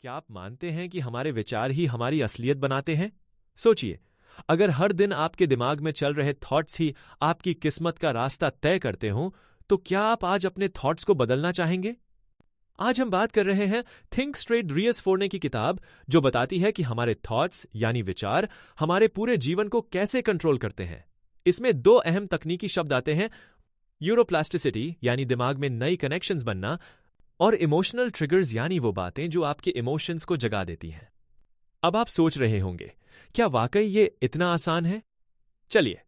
क्या आप मानते हैं कि हमारे विचार ही हमारी असलियत बनाते हैं? सोचिए, अगर हर दिन आपके दिमाग में चल रहे थॉट्स ही आपकी किस्मत का रास्ता तय करते हों, तो क्या आप आज अपने थॉट्स को बदलना चाहेंगे? आज हम बात कर रहे हैं थिंक स्ट्रेट रियस फोर्ने की किताब, जो बताती है कि हमारे थॉट्स यानी विचार हमारे पूरे जीवन को कैसे कंट्रोल करते हैं। इसमें दो अहम तकनीकी शब्द आते हैं, न्यूरोप्लास्टिसिटी यानी दिमाग में नई कनेक्शंस बनना, और इमोशनल ट्रिगर्स यानी वो बातें जो आपके इमोशंस को जगा देती हैं। अब आप सोच रहे होंगे, क्या वाकई ये इतना आसान है? चलिए,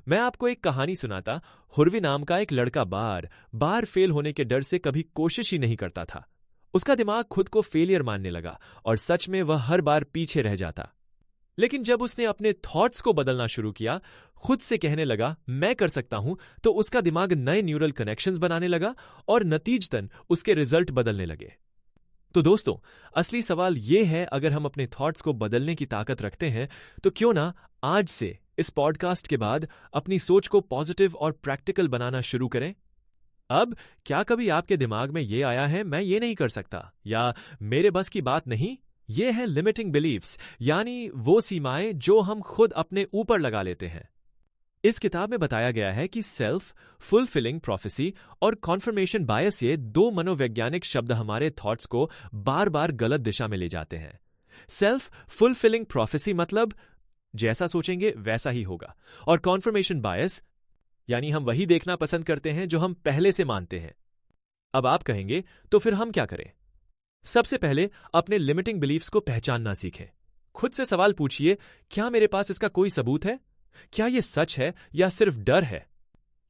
मैं आपको एक कहानी सुनाता। हुर्वी नाम का एक लड़का बार बार फेल होने के डर से कभी कोशिश ही नहीं करता था। उसका दिमाग खुद को फेलियर मानने लगा और सच में वह हर बार पीछे रह जाता। लेकिन जब उसने अपने थॉट्स को बदलना शुरू किया, खुद से कहने लगा मैं कर सकता हूं, तो उसका दिमाग नए न्यूरल कनेक्शंस बनाने लगा और नतीजतन उसके रिजल्ट बदलने लगे। तो दोस्तों, असली सवाल यह है, अगर हम अपने थॉट्स को बदलने की ताकत रखते हैं, तो क्यों ना आज से इस पॉडकास्ट के बाद अपनी सोच को पॉजिटिव और प्रैक्टिकल बनाना शुरू करें। अब क्या कभी आपके दिमाग में यह आया है, मैं ये नहीं कर सकता या मेरे बस की बात नहीं? ये है लिमिटिंग बिलीफ्स, यानी वो सीमाएं जो हम खुद अपने ऊपर लगा लेते हैं। इस किताब में बताया गया है कि सेल्फ फुलफिलिंग प्रोफेसी और कॉन्फर्मेशन बायस, ये दो मनोवैज्ञानिक शब्द हमारे थॉट्स को बार बार गलत दिशा में ले जाते हैं। सेल्फ फुलफिलिंग प्रोफेसी मतलब जैसा सोचेंगे वैसा ही होगा, और कॉन्फर्मेशन बायस यानी हम वही देखना पसंद करते हैं जो हम पहले से मानते हैं। अब आप कहेंगे, तो फिर हम क्या करें? सबसे पहले अपने लिमिटिंग बिलीफ्स को पहचानना सीखें। खुद से सवाल पूछिए, क्या मेरे पास इसका कोई सबूत है? क्या यह सच है या सिर्फ डर है?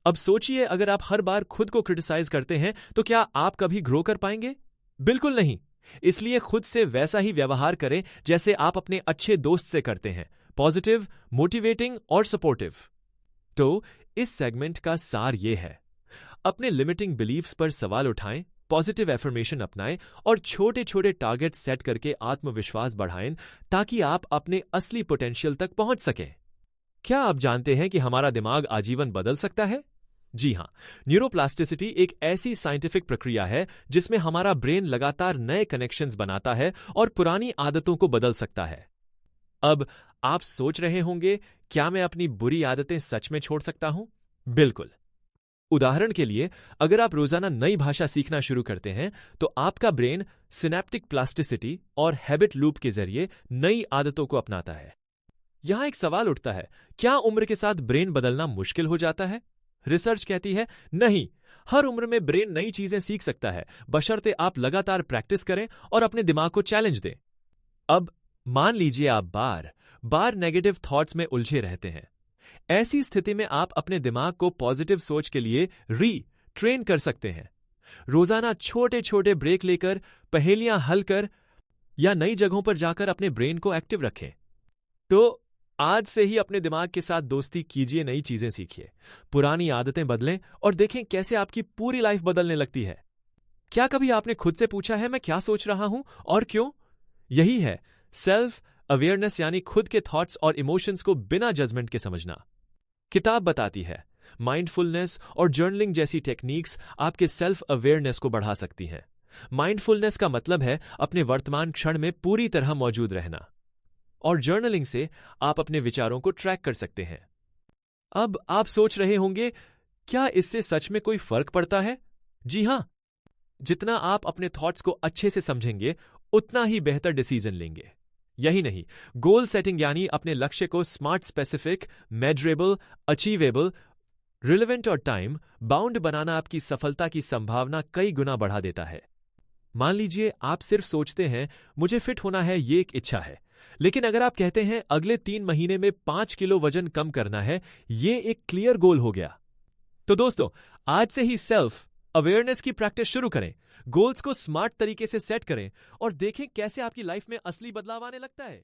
अब सोचिए, अगर आप हर बार खुद को क्रिटिसाइज करते हैं, तो क्या आप कभी ग्रो कर पाएंगे? बिल्कुल नहीं। इसलिए खुद से वैसा ही व्यवहार करें जैसे आप अपने अच्छे दोस्त से करते हैं, पॉजिटिव, मोटिवेटिंग और सपोर्टिव। तो इस सेगमेंट का सार यह है, अपने लिमिटिंग बिलीफ्स पर सवाल उठाएं, पॉजिटिव एफर्मेशन अपनाएं और छोटे छोटे टारगेट सेट करके आत्मविश्वास बढ़ाएं, ताकि आप अपने असली पोटेंशियल तक पहुंच सकें। क्या आप जानते हैं कि हमारा दिमाग आजीवन बदल सकता है? जी हां, न्यूरोप्लास्टिसिटी एक ऐसी साइंटिफिक प्रक्रिया है जिसमें हमारा ब्रेन लगातार नए कनेक्शंस बनाता है और पुरानी आदतों को बदल सकता है। अब आप सोच रहे होंगे, क्या मैं अपनी बुरी आदतें सच में छोड़ सकता हूं? बिल्कुल। उदाहरण के लिए, अगर आप रोजाना नई भाषा सीखना शुरू करते हैं, तो आपका ब्रेन सिनेप्टिक प्लास्टिसिटी और हैबिट लूप के जरिए नई आदतों को अपनाता है। यहां एक सवाल उठता है, क्या उम्र के साथ ब्रेन बदलना मुश्किल हो जाता है? रिसर्च कहती है नहीं, हर उम्र में ब्रेन नई चीजें सीख सकता है, बशर्ते आप लगातार प्रैक्टिस करें और अपने दिमाग को चैलेंज दें। अब मान लीजिए आप बार बार नेगेटिव थॉट्स में उलझे रहते हैं। ऐसी स्थिति में आप अपने दिमाग को पॉजिटिव सोच के लिए ट्रेन कर सकते हैं। रोजाना छोटे छोटे ब्रेक लेकर, पहेलियां हल कर या नई जगहों पर जाकर अपने ब्रेन को एक्टिव रखें। तो आज से ही अपने दिमाग के साथ दोस्ती कीजिए, नई चीजें सीखिए, पुरानी आदतें बदलें और देखें कैसे आपकी पूरी लाइफ बदलने लगती है। क्या कभी आपने खुद से पूछा है, मैं क्या सोच रहा हूं और क्यों? यही है सेल्फ अवेयरनेस, यानी खुद के थॉट्स और इमोशंस को बिना जजमेंट के समझना। किताब बताती है माइंडफुलनेस और जर्नलिंग जैसी टेक्निक्स आपके सेल्फ अवेयरनेस को बढ़ा सकती हैं। माइंडफुलनेस का मतलब है अपने वर्तमान क्षण में पूरी तरह मौजूद रहना, और जर्नलिंग से आप अपने विचारों को ट्रैक कर सकते हैं। अब आप सोच रहे होंगे, क्या इससे सच में कोई फर्क पड़ता है? जी हां, जितना आप अपने थॉट्स को अच्छे से समझेंगे, उतना ही बेहतर डिसीजन लेंगे। यही नहीं, गोल सेटिंग यानी अपने लक्ष्य को smart, specific, measurable, achievable, relevant और टाइम बाउंड बनाना आपकी सफलता की संभावना कई गुना बढ़ा देता है। मान लीजिए आप सिर्फ सोचते हैं, मुझे फिट होना है, ये एक इच्छा है, लेकिन अगर आप कहते हैं अगले 3 महीने में 5 किलो वजन कम करना है, ये एक क्लियर गोल हो गया। तो दोस्तों, आज से ही सेल्फ अवेयरनेस की प्रैक्टिस शुरू करें, गोल्स को स्मार्ट तरीके से सेट करें और देखें कैसे आपकी लाइफ में असली बदलाव आने लगता है।